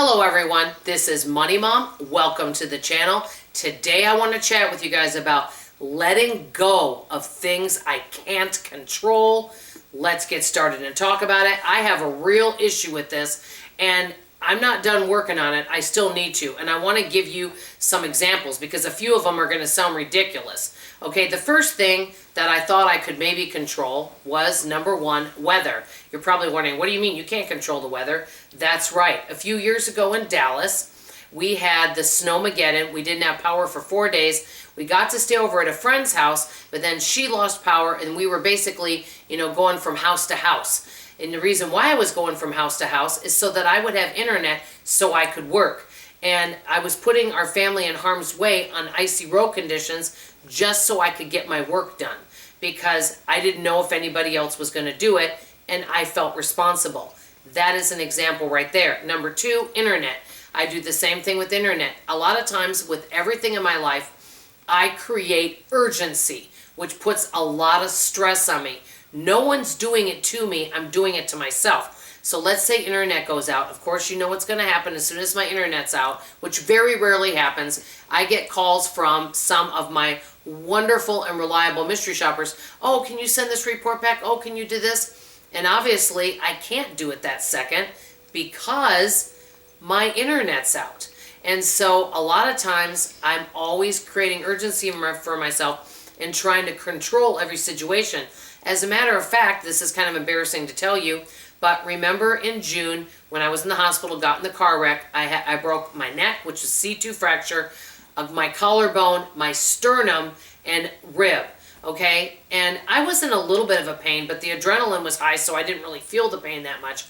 Hello everyone, this is Money Mom. Welcome to the channel. Today I want to chat with you guys about letting go of things I can't control. Let's get started and talk about it. I have a real issue with this and I'm not done working on it. I still need to, and I want to give you some examples because a few of them are going to sound ridiculous. Okay, the first thing that I thought I could maybe control was, number one, weather. You're probably wondering, what do you mean you can't control the weather? That's right. A few years ago in Dallas, we had the snowmageddon. We didn't have power for 4 days. We got to stay over at a friend's house, but then she lost power and we were basically, going from house to house. And the reason why I was going from house to house is so that I would have internet so I could work. And I was putting our family in harm's way on icy road conditions just so I could get my work done because I didn't know if anybody else was going to do it and I felt responsible. That is an example right there. Number two, internet. I do the same thing with internet. A lot of times with everything in my life, I create urgency, which puts a lot of stress on me. No one's doing it to me, I'm doing it to myself. So let's say internet goes out. Of course, you know what's going to happen as soon as my internet's out, which very rarely happens. I get calls from some of my wonderful and reliable mystery shoppers. Oh, can you send this report back? Oh, can you do this? And obviously, I can't do it that second because my internet's out. And so a lot of times, I'm always creating urgency for myself and trying to control every situation. As a matter of fact, this is kind of embarrassing to tell you, but remember in June when I was in the hospital, got in the car wreck, I broke my neck, which is C2 fracture, of my collarbone, my sternum, and rib, okay? And I was in a little bit of a pain, but the adrenaline was high, so I didn't really feel the pain that much.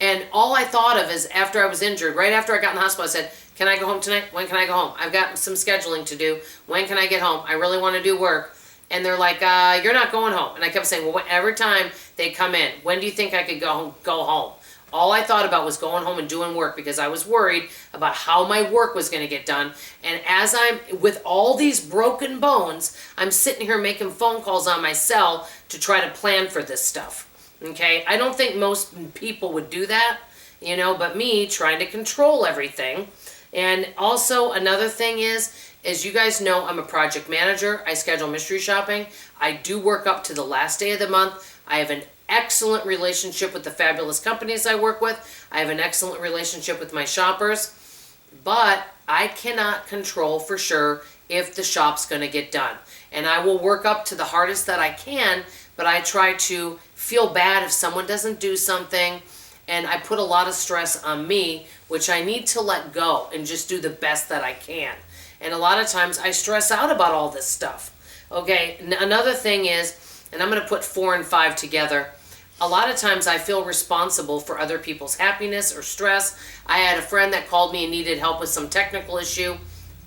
And all I thought of is after I was injured, right after I got in the hospital, I said, can I go home tonight? When can I go home? I've got some scheduling to do. When can I get home? I really want to do work. And they're like, you're not going home. And I kept saying, well, every time they come in, when do you think I could go home? All I thought about was going home and doing work because I was worried about how my work was going to get done. And as I'm, with all these broken bones, I'm sitting here making phone calls on my cell to try to plan for this stuff. Okay? I don't think most people would do that, but me trying to control everything. And also another thing is, as you guys know, I'm a project manager. I schedule mystery shopping. I do work up to the last day of the month. I have an excellent relationship with the fabulous companies I work with. I have an excellent relationship with my shoppers. But I cannot control for sure if the shop's going to get done. And I will work up to the hardest that I can, but I try to feel bad if someone doesn't do something. And I put a lot of stress on me, which I need to let go and just do the best that I can. And a lot of times I stress out about all this stuff. Okay, another thing is, and I'm going to put 4 and 5 together, a lot of times I feel responsible for other people's happiness or stress. I had a friend that called me and needed help with some technical issue.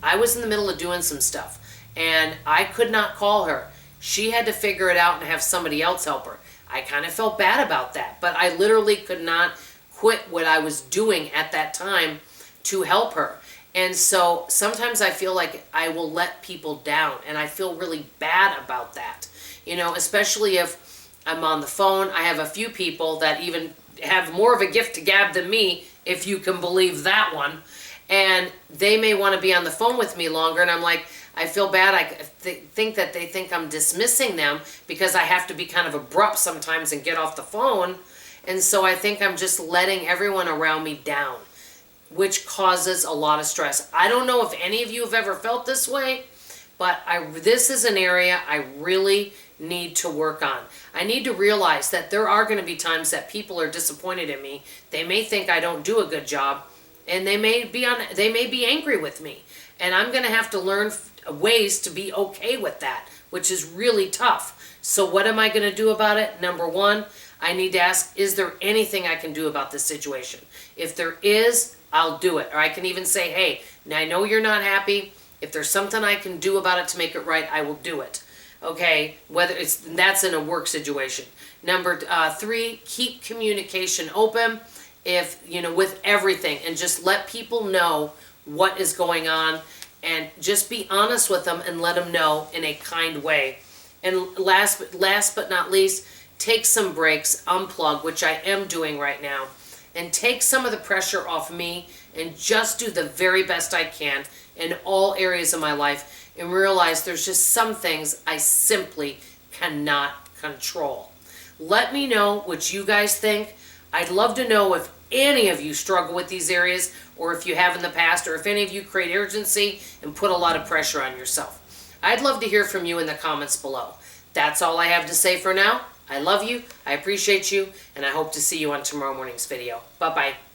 I was in the middle of doing some stuff and I could not call her. She had to figure it out and have somebody else help her. I kind of felt bad about that, but I literally could not quit what I was doing at that time to help her. And so sometimes I feel like I will let people down and I feel really bad about that. Especially if I'm on the phone. I have a few people that even have more of a gift to gab than me, if you can believe that one. And they may want to be on the phone with me longer and I'm like, I feel bad. I think that they think I'm dismissing them because I have to be kind of abrupt sometimes and get off the phone. And so I think I'm just letting everyone around me down, which causes a lot of stress. I don't know if any of you have ever felt this way, but this is an area I really need to work on. I need to realize that there are going to be times that people are disappointed in me. They may think I don't do a good job, and they may be angry with me. And I'm going to have to learn ways to be okay with that, which is really tough. So what am I going to do about it? Number one, I need to ask, is there anything I can do about this situation? If there is, I'll do it. Or I can even say, hey, now I know you're not happy. If there's something I can do about it to make it right, I will do it. Okay, that's in a work situation. Number 3, keep communication open with everything and just let people know what is going on and just be honest with them and let them know in a kind way. And last but not least, take some breaks, unplug, which I am doing right now. and take some of the pressure off me and just do the very best I can in all areas of my life and realize there's just some things I simply cannot control. Let me know what you guys think. I'd love to know if any of you struggle with these areas, or if you have in the past, or if any of you create urgency and put a lot of pressure on yourself. I'd love to hear from you in the comments below. That's all I have to say for now. I love you, I appreciate you, and I hope to see you on tomorrow morning's video. Bye-bye.